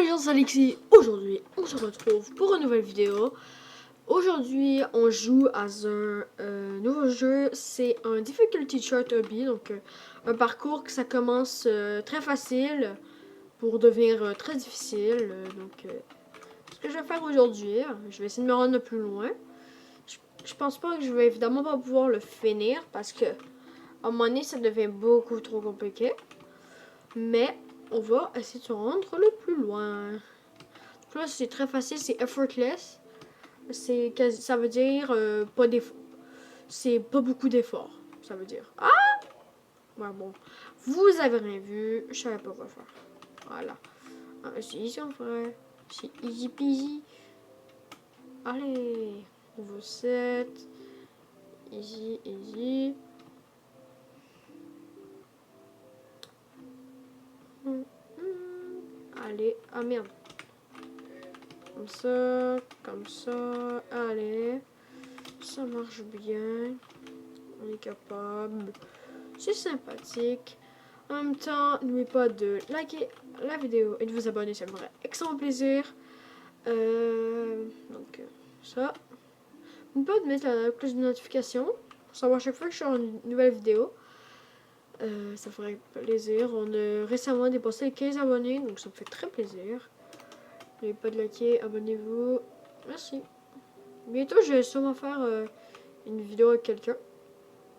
les gens, c'est Alexis. Aujourd'hui, on se retrouve pour une nouvelle vidéo. Aujourd'hui, on joue à un nouveau jeu. C'est un Difficulty Chart Hobby, donc un parcours que ça commence très facile pour devenir très difficile. Ce que je vais faire aujourd'hui, je vais essayer de me rendre le plus loin. Je pense pas que je vais évidemment pas pouvoir le finir parce que à un moment donné, ça devient beaucoup trop compliqué. Mais on va essayer de se rendre le plus loin. Donc là, c'est très facile, c'est effortless. Ça veut dire pas d'effort. C'est pas beaucoup d'efforts, ça veut dire. Ah! Ouais, bon. Vous avez rien vu, je savais pas quoi faire. Voilà. Ah, c'est easy en vrai. C'est easy peasy. Allez. Niveau 7. Easy, easy. Allez. Ah merde. Comme ça, allez, ça marche bien, on est capable, c'est sympathique. En même temps, n'oubliez pas de liker la vidéo et de vous abonner, ça me ferait extrêmement plaisir. Ça, n'oubliez pas de mettre la cloche de notification pour savoir chaque fois que je sors une nouvelle vidéo. Ça ferait plaisir. On a récemment dépassé les 15 abonnés, donc ça me fait très plaisir. N'oubliez pas de liker, abonnez-vous. Merci. Bientôt, je vais sûrement faire une vidéo avec quelqu'un.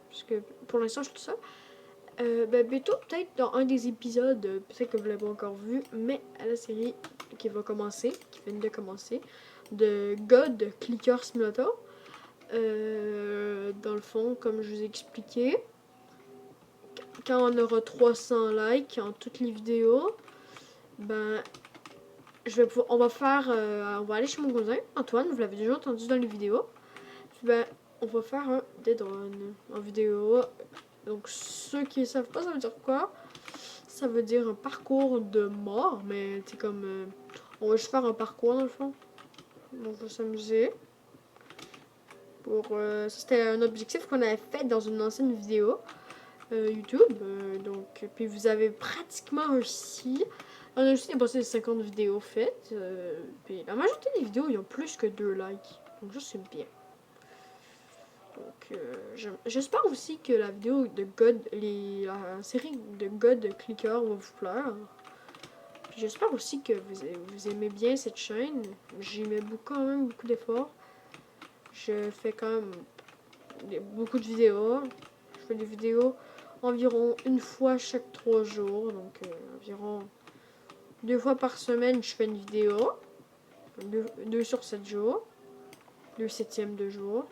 Parce que pour l'instant, je suis tout seul. Bientôt, peut-être dans un des épisodes, peut-être que vous ne l'avez pas encore vu, mais à la série qui va commencer, qui vient de commencer, de God Clicker Simulator. Dans le fond, comme je vous ai expliqué, quand on aura 300 likes en toutes les vidéos, ben, on va aller chez mon cousin, Antoine, vous l'avez déjà entendu dans les vidéos. Puis ben, on va faire un dead run en vidéo. Donc ceux qui ne savent pas, ça veut dire quoi? Ça veut dire un parcours de mort, mais c'est comme... on va juste faire un parcours dans le fond. On va s'amuser. Ça, c'était un objectif qu'on avait fait dans une ancienne vidéo YouTube. Puis vous avez pratiquement réussi. On a aussi dépassé les 50 vidéos faites. Puis la majorité des vidéos, ils ont plus que 2 likes. Donc ça, c'est bien. Donc, j'espère aussi que la vidéo de God, la série de God Clicker va vous plaire. J'espère aussi que vous aimez bien cette chaîne. J'y mets quand même beaucoup d'efforts. Je fais quand même beaucoup de vidéos. Je fais des vidéos environ une fois chaque 3 jours. Donc, environ 2 fois par semaine, je fais une vidéo. 2 sur 7 jours. 2 septièmes de jour.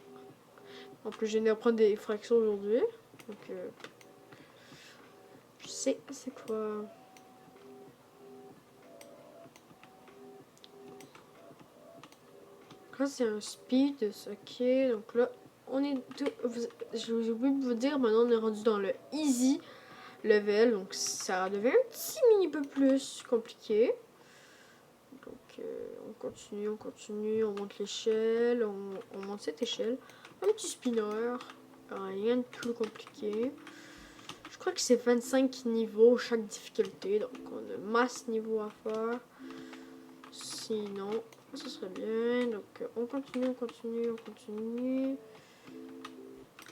En plus, je viens d'apprendre des fractions aujourd'hui. Donc, je sais c'est quoi. Là, c'est un speed. Ok, donc là, on est... J'ai oublié de vous dire, maintenant, on est rendu dans le easy level. Donc, ça devient un petit mini peu plus compliqué. Donc, on continue, on monte l'échelle, on monte cette échelle. Un petit spinner, rien de plus compliqué. Je crois que c'est 25 niveaux chaque difficulté, donc on a masse niveau à faire. Sinon, ça serait bien. Donc on continue.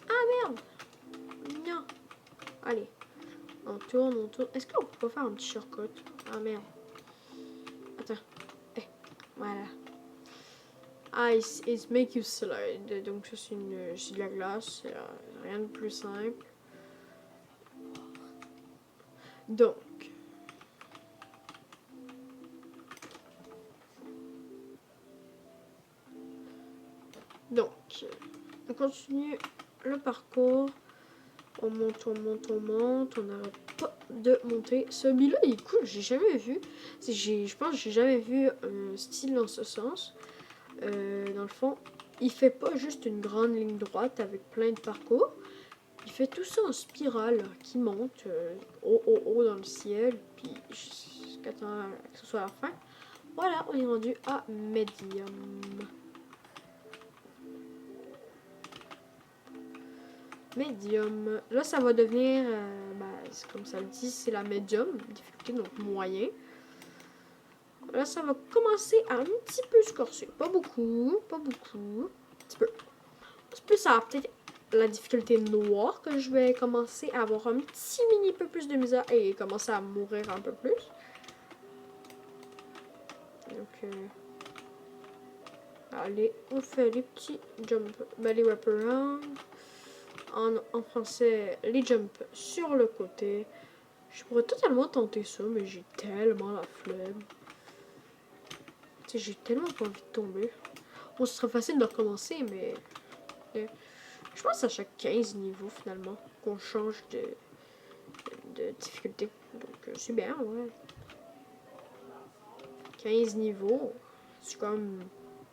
Ah merde! Non! Allez, on tourne. Est-ce qu'on peut pas faire un petit shortcut? Ah merde. Attends. Voilà. Ice is make you slide. Donc ça c'est de la glace, c'est rien de plus simple. Donc on continue le parcours. On monte. On n'arrête pas de monter. Celui-là il est cool, j'ai jamais vu. Je pense que j'ai jamais vu un style dans ce sens. Dans le fond, il fait pas juste une grande ligne droite avec plein de parcours. Il fait tout ça en spirale qui monte haut dans le ciel. Puis jusqu'à temps que ce soit la fin. Voilà, on est rendu à Medium. Medium. Là, ça va devenir, comme ça le dit, c'est la Medium, difficulté, donc moyen. là, ça va commencer à un petit peu se corser. Pas beaucoup, pas beaucoup. Un petit peu. Plus ça va peut-être la difficulté noire que je vais commencer à avoir un petit mini peu plus de misère et commencer à mourir un peu plus. Donc, allez, on fait les petits jumps, ben, les wraparound. En français, les jumps sur le côté. Je pourrais totalement tenter ça, mais j'ai tellement la flemme. Tu sais, j'ai tellement pas envie de tomber. Bon, ce serait facile de recommencer, mais... je pense à chaque 15 niveaux, finalement, qu'on change de difficulté. Donc, c'est bien, ouais. 15 niveaux, c'est quand même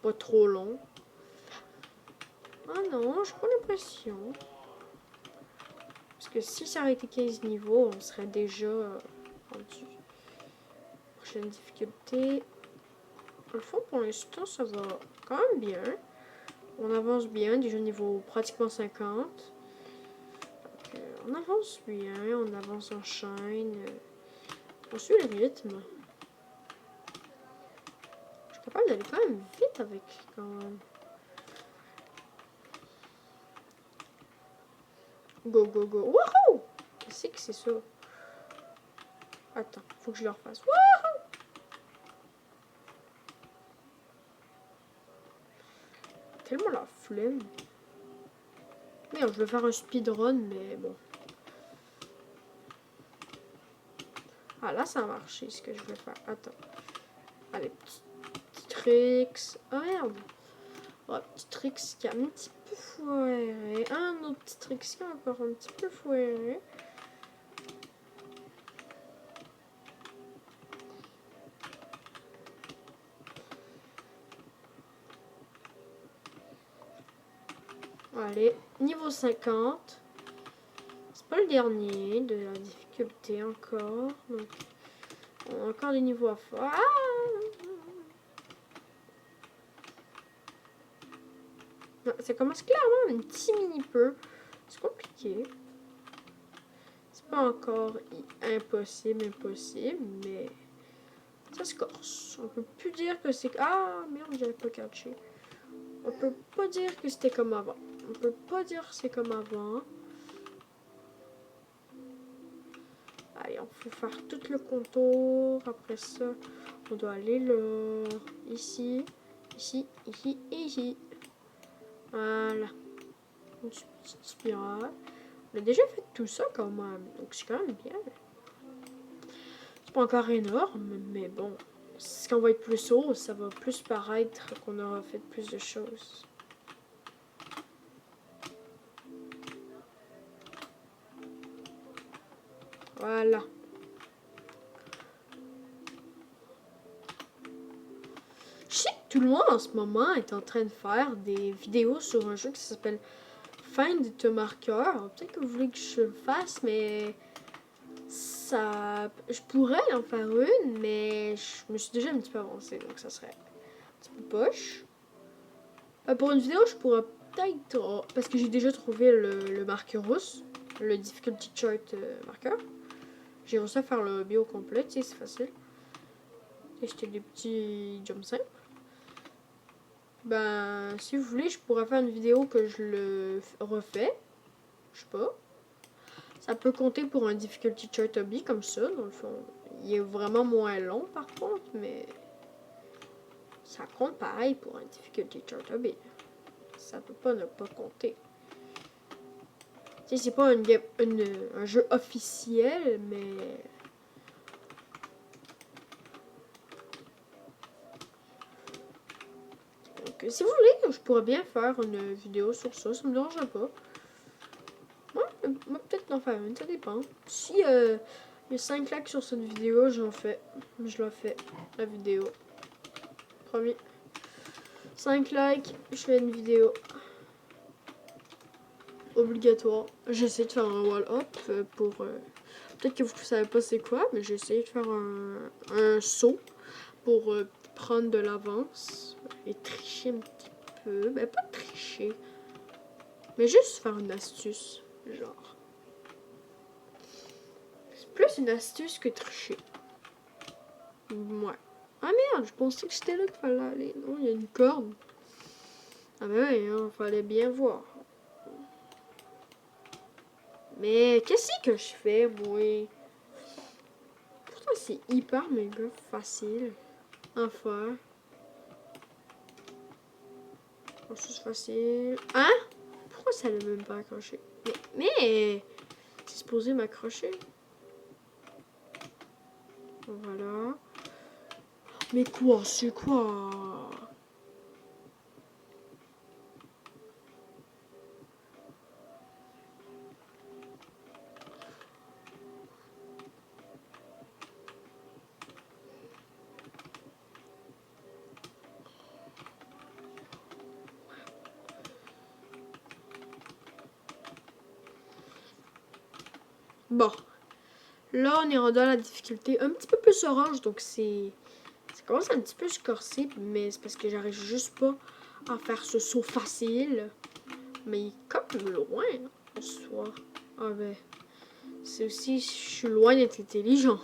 pas trop long. Ah non, j'ai pas l'impression. Parce que si ça aurait été 15 niveaux, on serait déjà rendu. Prochaine difficulté. Au fond, pour l'instant, ça va quand même bien. On avance bien, déjà niveau pratiquement 50. Donc, on avance bien, on avance en chaîne. On suit le rythme. Je suis capable d'aller quand même vite avec quand même. Go, go, go. Wouhou! Qu'est-ce que c'est ça? Attends, faut que je le refasse. Wouhou! Tellement la flemme. Merde, je vais faire un speedrun, mais bon. Ah, là, ça a marché, ce que je vais faire. Attends. Allez, petit tricks. Oh, merde. Oh, petit tricks qui a un petit peu foiré. Un autre petit tricks qui a encore un petit peu foiré. Allez, niveau 50. C'est pas le dernier de la difficulté encore. Donc, on a encore des niveaux à faire. Ah! Ça commence clairement un petit mini peu. C'est compliqué. C'est pas encore impossible, mais ça se corse. On peut plus dire que c'est... Ah, merde, j'avais pas catché. On peut pas dire que c'était comme avant. On peut pas dire que c'est comme avant. Allez, on faut faire tout le contour. Après ça, on doit aller là. Ici, ici, ici, ici. Voilà. Une petite spirale. On a déjà fait tout ça quand même. Donc c'est quand même bien. C'est pas encore énorme, mais bon. Quand on va être plus haut, ça va plus paraître qu'on aura fait plus de choses. Voilà. Je sais que tout le monde en ce moment est en train de faire des vidéos sur un jeu qui s'appelle Find the Marker. Peut-être que vous voulez que je le fasse, mais ça, je pourrais en faire une, mais je me suis déjà un petit peu avancée, donc ça serait un petit peu poche. Pour une vidéo, je pourrais peut-être, parce que j'ai déjà trouvé le marqueur rousse, le difficulty chart marqueur. J'ai réussi à faire le bio complet, tu sais, c'est facile. Et j'étais des petits jumps simples. Ben, si vous voulez, je pourrais faire une vidéo que je le refais. Je sais pas. Ça peut compter pour un difficulty chart hobby comme ça, dans le fond. Il est vraiment moins long par contre, mais ça compte pareil pour un difficulty chart hobby. Ça peut pas ne pas compter. Tu sais, c'est pas un jeu officiel, mais... Donc, si vous voulez, je pourrais bien faire une vidéo sur ça, ça me dérange pas. Ouais, peut-être en faire une, ça dépend. Si il y a 5 likes sur cette vidéo, je la fais, la vidéo. Promis. 5 likes, je fais une vidéo. Obligatoire. J'essaie de faire un wall-up pour... peut-être que vous ne savez pas c'est quoi, mais j'ai essayé de faire un saut pour prendre de l'avance et tricher un petit peu. Ben, pas tricher, mais juste faire une astuce, genre. C'est plus une astuce que tricher. Ouais. Ah merde, je pensais que c'était là qu'il fallait aller. Non, il y a une corde. Ah ben oui, il fallait bien voir. Mais qu'est-ce que je fais, moi? Pourtant, c'est hyper méga facile à faire. Oh, ça, c'est facile. Hein? Pourquoi ça ne l'a même pas accroché? Mais c'est supposé m'accrocher. Voilà. Mais quoi? C'est quoi? Bon. Là, on est rendu à la difficulté un petit peu plus orange, donc c'est... Ça commence un petit peu se corser, mais c'est parce que j'arrive juste pas à faire ce saut facile. Mais il est comme loin, hein, en soi. Ah ben, c'est aussi, je suis loin d'être intelligent.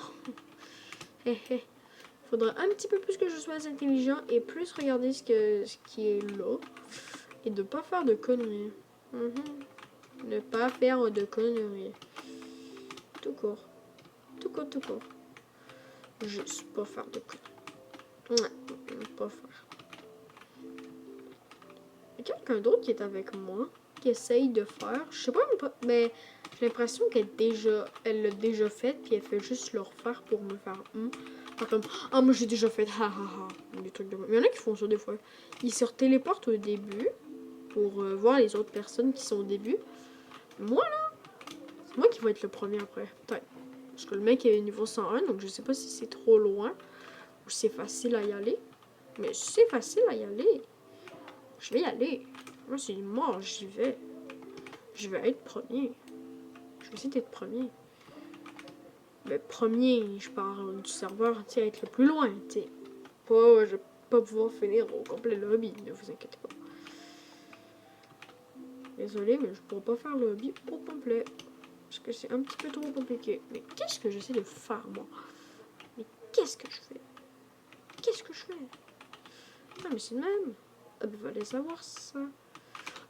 Faudrait un petit peu plus que je sois intelligent et plus regarder ce qui est là. Et de pas faire de conneries. Ne pas faire de conneries. Tout court. Tout court, tout court. Juste pas faire de conneries. Ouais, pas faire. Il y a quelqu'un d'autre qui est avec moi, qui essaye de faire. Je sais pas, mais j'ai l'impression elle l'a déjà fait, puis elle fait juste le refaire pour me faire Pas comme, ah, moi j'ai déjà fait, ha ha ha. Des trucs de... Il y en a qui font ça des fois. Ils se téléportent au début pour voir les autres personnes qui sont au début. Moi là, c'est moi qui vais être le premier après, peut-être. Parce que le mec est niveau 101, donc je sais pas si c'est trop loin ou c'est facile à y aller. Mais si c'est facile à y aller, je vais y aller. Moi, c'est mort, j'y vais. Je vais être premier. Je vais essayer d'être premier. Mais premier, je parle du serveur, tu sais, être le plus loin, tu sais. Pas, je vais pas pouvoir finir au complet le hobby, ne vous inquiétez pas. Désolée, mais je pourrais pas faire le hobby au complet. Parce que c'est un petit peu trop compliqué. Mais qu'est-ce que j'essaie de faire, moi? Mais qu'est-ce que je fais? Qu'est-ce que je fais? Ah, mais c'est le même. Ah, ben, fallait savoir ça.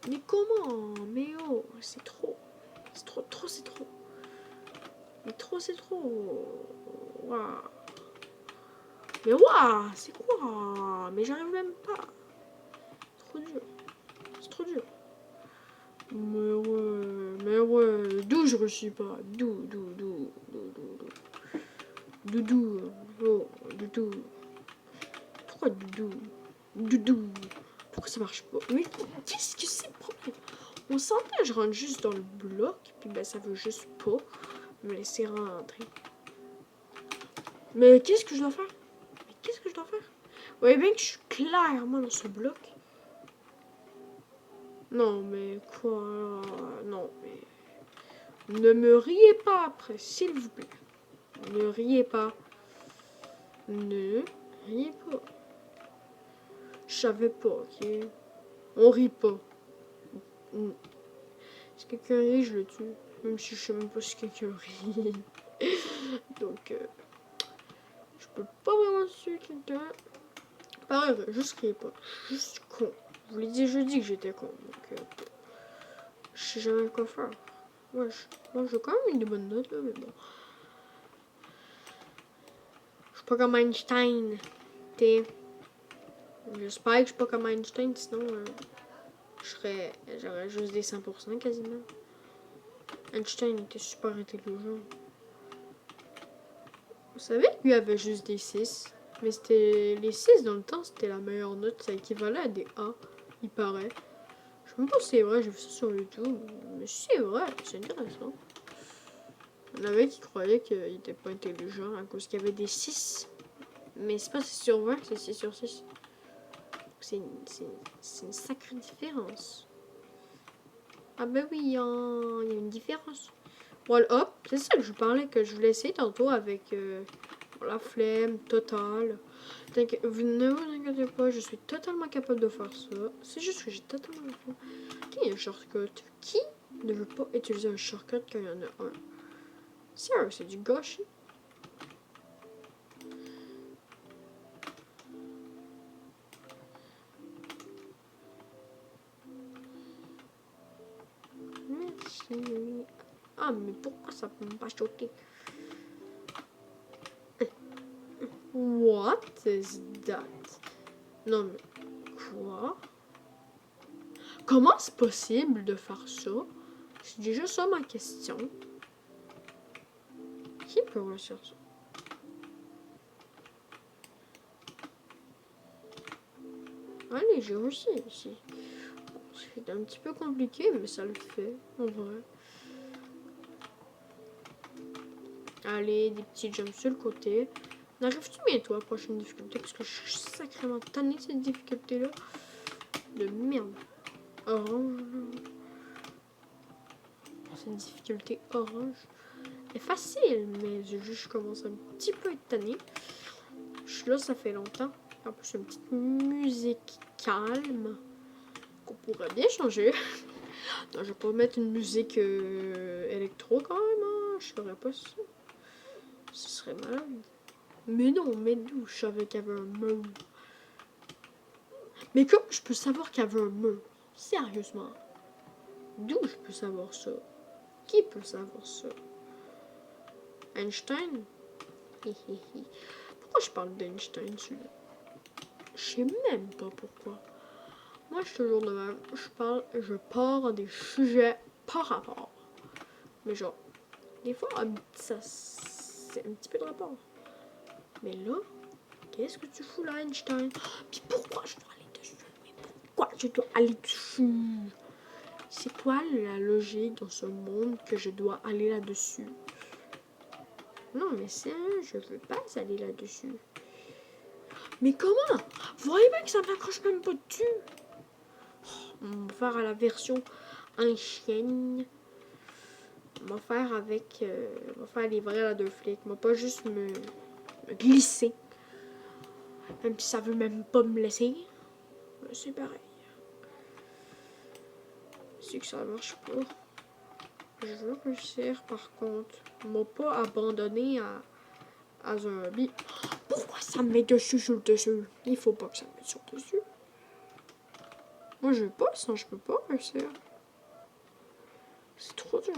Mais comment? Mais oh, c'est trop. C'est trop, c'est trop. Mais trop, c'est trop. Waouh. Mais waouh, c'est quoi? Mais j'arrive même pas. Trop dur. C'est trop dur. Mais ouais. D'où je réussis pas? D'où. Doudou. Oh, doudou. Pourquoi doudou? Doudou. Pourquoi ça marche pas? Mais qu'est-ce que c'est le problème? On s'entend, je rentre juste dans le bloc, puis ben ça veut juste pas me laisser rentrer. Mais qu'est-ce que je dois faire? Mais qu'est-ce que je dois faire? Vous voyez bien que je suis clairement dans ce bloc. Non, mais quoi? Non, mais... Ne me riez pas après, s'il vous plaît. Ne riez pas. Ne riez pas. Je savais pas, ok? On rit pas. Si quelqu'un rit, je le tue. Même si je sais même pas si quelqu'un rit. Donc, je peux pas vraiment tuer quelqu'un. Pareil, juste riez pas. Juste con. Je vous l'ai dit jeudi que j'étais con. Donc, je sais jamais quoi faire. Moi, j'ai quand même une bonne note, là, mais bon. Je suis pas comme Einstein. T'es. J'espère que je suis pas comme Einstein, sinon j'aurais juste des 100% quasiment. Einstein était super intelligent. Vous savez que lui avait juste des 6. Mais c'était les 6 dans le temps, c'était la meilleure note. Ça équivalait à des A, il paraît. Je sais même pas si c'est vrai, j'ai vu ça sur YouTube. Mais si c'est vrai, c'est intéressant. Il y en avait qui croyaient qu'il était pas intelligent à cause qu'il y avait des 6. Mais c'est pas 6 sur 20, c'est 6 sur 6. C'est une sacrée différence. Ah ben oui, il y a une différence. Voilà, hop, c'est ça que je parlais, que je voulais essayer tantôt avec la flemme totale. Ne vous inquiétez pas, je suis totalement capable de faire ça. C'est juste que j'ai totalement la flemme. Qui est un shortcut? Qui ne veut pas utiliser un shortcut quand il y en a un? Sérieux, c'est du gâchis. ici. Ah, mais pourquoi ça peut pas choquer? What is that? Non, mais quoi? Comment c'est possible de faire ça? C'est déjà ça ma question. Qui peut réussir ça? Allez, j'ai réussi ici. Bon, c'est un petit peu compliqué, mais ça le fait, en vrai. Allez, des petits jumps sur le côté. N'arrives-tu bientôt à la prochaine difficulté? Parce que je suis sacrément tannée de cette difficulté-là. De merde. Orange. C'est une difficulté orange. C'est facile, mais je commence un petit peu à être tannée. Je suis là, ça fait longtemps. En plus, une petite musique calme qu'on pourrait bien changer. Non, je vais pas mettre une musique électro quand même. Hein. Je ferais pas ça. Ce serait malade. Mais non, mais d'où je savais qu'il y avait un mur? Mais comment je peux savoir qu'il y avait un mur? Sérieusement. D'où je peux savoir ça? Qui peut savoir ça? Einstein? Pourquoi je parle d'Einstein, celui-là? Je sais même pas pourquoi. Moi, je suis toujours de même. Je pars des sujets par rapport. Mais genre, des fois, ça, c'est un petit peu de rapport. Mais là, qu'est-ce que tu fous là, Einstein? Puis pourquoi je dois aller dessus? Mais pourquoi je dois aller dessus? C'est quoi la logique dans ce monde que je dois aller là-dessus? Non, mais sérieux, je veux pas aller là-dessus. Mais comment? Vous voyez bien que ça m'accroche même pas dessus. On va faire à la version ancienne. On va faire avec... on va faire les vrais là, 2 flics. On va pas juste me glisser. Même si ça veut même pas me laisser. C'est pareil. C'est que ça marche pas. Je veux réussir par contre. On m'a pas abandonné à zombie. Pourquoi ça me met dessus sur le dessus? Il faut pas que ça me mette sur le dessus. Moi je veux pas, sinon je peux pas réussir. C'est trop dur.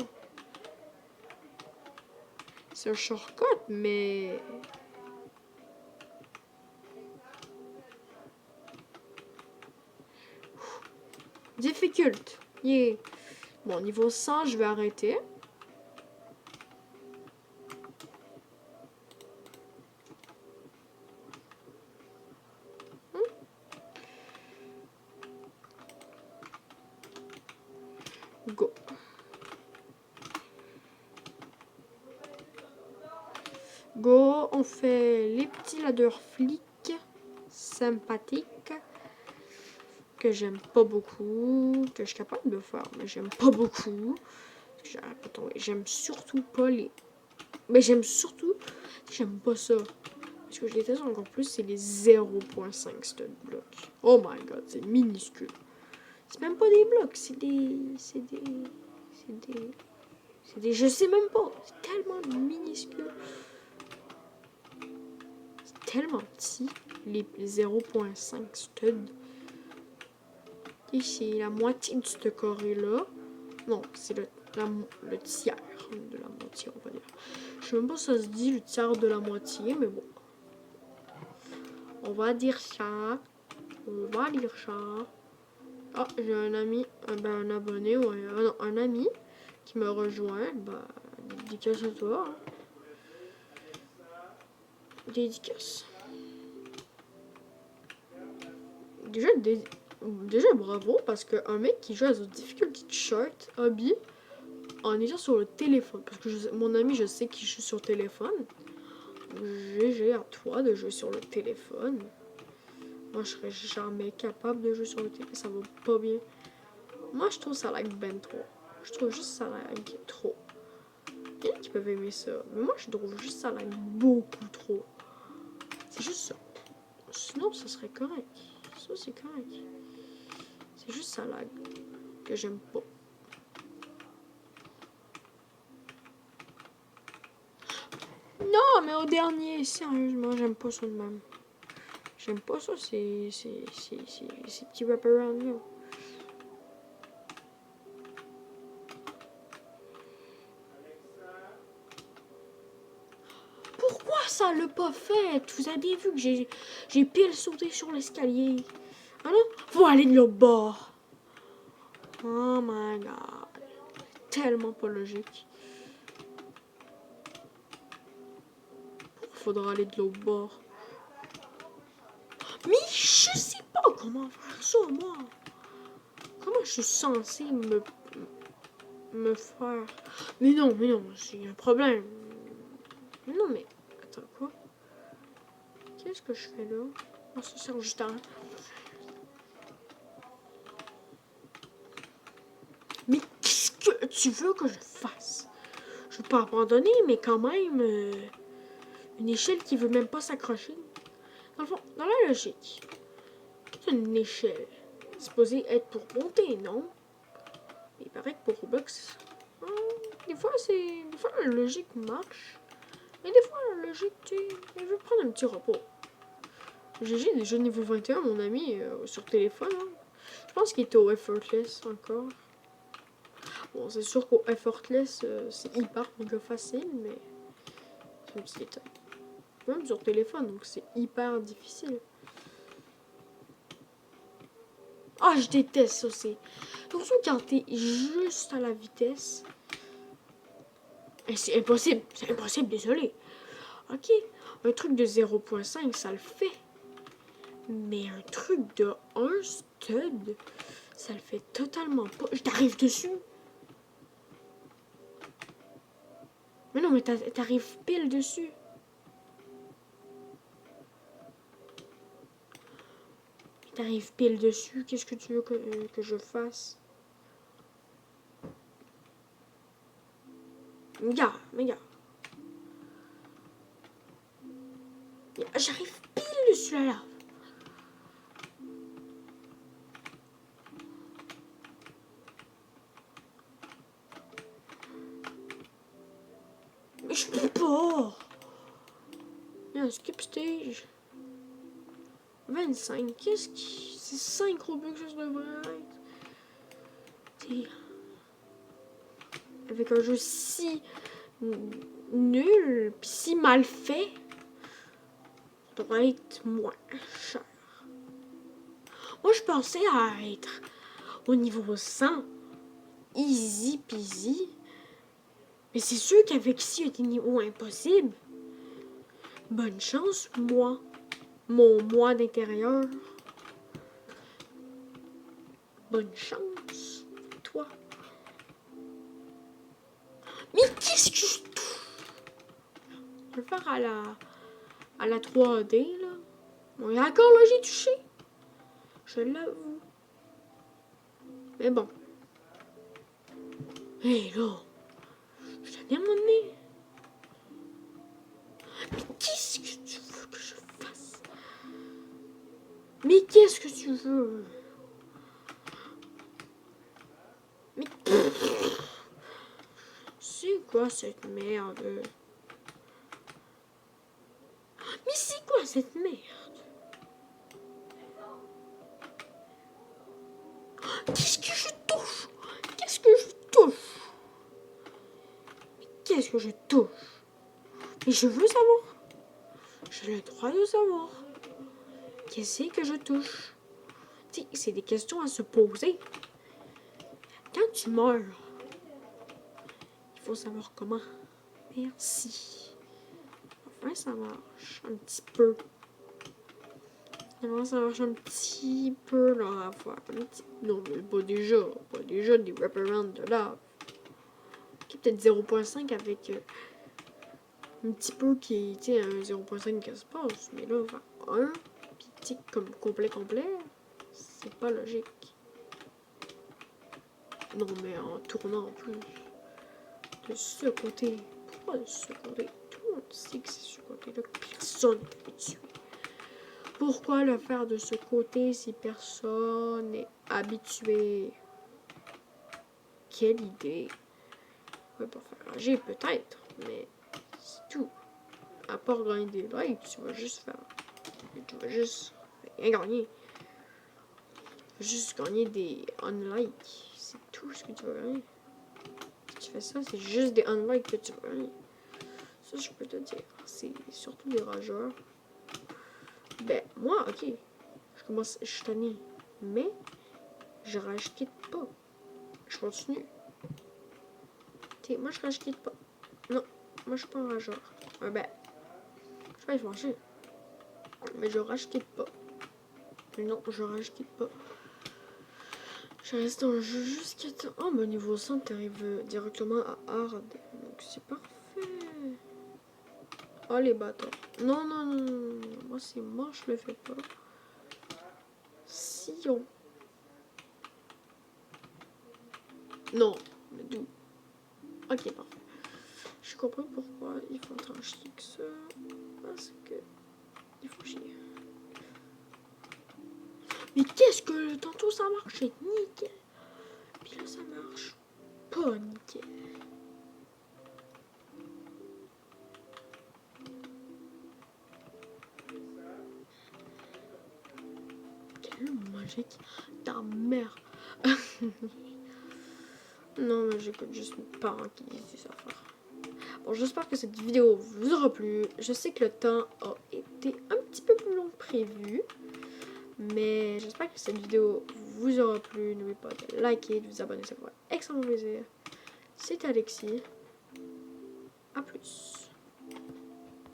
C'est un shortcut, mais... Difficult. Yeah. Bon, niveau 100, je vais arrêter. Go. Go, on fait les petits ladders flics sympathiques que j'aime pas beaucoup, que je suis capable de faire, mais j'aime pas beaucoup. J'aime surtout pas les... Mais j'aime surtout... J'aime pas ça. Parce que je déteste encore plus, c'est les 0.5 stud blocs. Oh my god, c'est minuscule. C'est même pas des blocs, c'est des... Je sais même pas. C'est tellement minuscule. C'est tellement petit, les 0.5 studs. Ici, la moitié de ce carré-là. Non, c'est le tiers de la moitié, on va dire. Je sais même pas si ça se dit le tiers de la moitié, mais bon. On va dire ça. Ah, j'ai un ami, un abonné, ouais, non, un ami qui me rejoint. Bah, dédicace à toi. Hein. Dédicace. Déjà bravo, parce qu'un mec qui joue à The Difficulty Chart Hobby en étant sur le téléphone. Parce que mon ami, je sais qu'il joue sur téléphone. GG à toi de jouer sur le téléphone. Moi, je serais jamais capable de jouer sur le téléphone. Ça va pas bien. Moi, je trouve ça lag ben trop. Je trouve juste ça lag trop. Il y en a qui peuvent aimer ça. Mais moi, je trouve juste ça lag beaucoup trop. C'est juste ça. Sinon, ça serait correct. Ça, c'est correct. C'est juste ça lag que j'aime pas. Non, mais au dernier, sérieusement, j'aime pas ça de même. J'aime pas ça, ces petits wraparounds là. elle l'a pas fait. Vous avez bien vu que j'ai pile sauté sur l'escalier. Ah non? Faut aller de l'autre bord. Oh my god. Tellement pas logique. Faudra aller de l'autre bord. Mais je sais pas comment faire ça, moi. Comment je suis censée me faire... Mais non, c'est un problème. Mais non, mais... Attends, quoi? Qu'est-ce que je fais là? Oh, ça sert juste à rien. Mais qu'est-ce que tu veux que je fasse? Je veux pas abandonner, mais quand même... une échelle qui veut même pas s'accrocher. Dans le fond, dans la logique, c'est une échelle. C'est supposé être pour monter, non? Il paraît que pour Roblox, des fois la logique marche. Mais des fois la logique, tu sais, elle veut prendre un petit repos. J'ai déjà niveau 21, mon ami, sur téléphone. Hein. Je pense qu'il était au Effortless encore. Bon, c'est sûr qu'au Effortless, c'est hyper méga facile, mais c'est un petit détail. Même sur téléphone, donc c'est hyper difficile. Ah, je déteste ça, c'est... Surtout quand t'es juste à la vitesse. Et c'est impossible, désolé. Ok, un truc de 0.5, ça le fait. Mais un truc de 1 stud, ça le fait totalement pas. Je t'arrive dessus. Mais non, mais t'arrives pile dessus. T'arrives pile dessus. Qu'est-ce que tu veux que je fasse? Regarde. J'arrive pile dessus la lave. Mais je peux pas. Il y a un skip stage. 25. Qu'est-ce qui... C'est 5 Robux que ça devrait être. T'sais, avec un jeu si nul, puis si mal fait, ça devrait être moins cher. Moi, je pensais à être au niveau 100, easy peasy. Mais c'est sûr qu'avec ici, il y a des niveaux impossibles. Bonne chance, moi. Mon moi d'intérieur. Bonne chance, toi. Mais qu'est-ce que je touche? Je vais le faire à la 3D, là. Bon, et encore là, j'ai touché. Je l'avoue. Mais bon. Hé, là. Je t'ai bien donné. Mais qu'est-ce que tu veux que je fasse? Mais qu'est-ce que tu veux? Mais... C'est quoi cette merde? Mais c'est quoi cette merde? Qu'est-ce que je touche? Qu'est-ce que je touche? Mais qu'est-ce que je touche? Mais je veux savoir. J'ai le droit de savoir. Qu'est-ce que je touche? Tu sais, c'est des questions à se poser. Quand tu meurs, il faut savoir comment. Merci. Enfin, ça marche un petit peu. Ça marche un petit peu leur affaire. Non, mais pas déjà des wraparounds de lave. Okay, peut-être 0.5 avec un petit peu qui est un 0.5 qui se passe. Mais là, 1, puis comme complet, c'est pas logique. Non, mais en tournant en plus. De ce côté. Pourquoi de ce côté? Tout le monde sait que c'est ce côté-là que personne ne peut tuer. Pourquoi le faire de ce côté si personne n'est habitué? Quelle idée. Ouais, pour faire rager peut-être, mais c'est tout. À part gagner des likes, tu vas juste rien gagner. Tu vas juste gagner des unlikes. C'est tout ce que tu vas gagner. Si tu fais ça, c'est juste des unlikes que tu vas gagner. Ça, je peux te dire. c'est surtout des rageurs. Ben, moi, ok. Je suis tannée. Mais, je rage quitte pas. Je continue. Ok, moi, je rage quitte pas. Non, moi, je suis pas un rageur. Ben, je vais manger. Mais je rage quitte pas. Non, je rage quitte pas. Je reste dans le jeu jusqu'à temps. Oh, mais niveau 100, t'arrives directement à hard. Donc, c'est parfait. Oh, les bâtards. Non, non, non, non. Moi, c'est mort, je le fais pas. Sillon. Non, mais d'où? Ok, parfait. J'ai compris pourquoi il faut trancher que ça. Parce que il faut chier. Mais qu'est-ce que tantôt ça marchait nickel. Puis là, ça marche pas nickel. Quelle magique. Ta mère. Non, mais j'écoute juste mes parents qui disent des affaires. Bon, j'espère que cette vidéo vous aura plu. Je sais que le temps a été un petit peu plus long que prévu. Mais j'espère que cette vidéo vous aura plu. N'oubliez pas de liker, de vous abonner, ça fera extrêmement plaisir. C'était Alexis. A plus.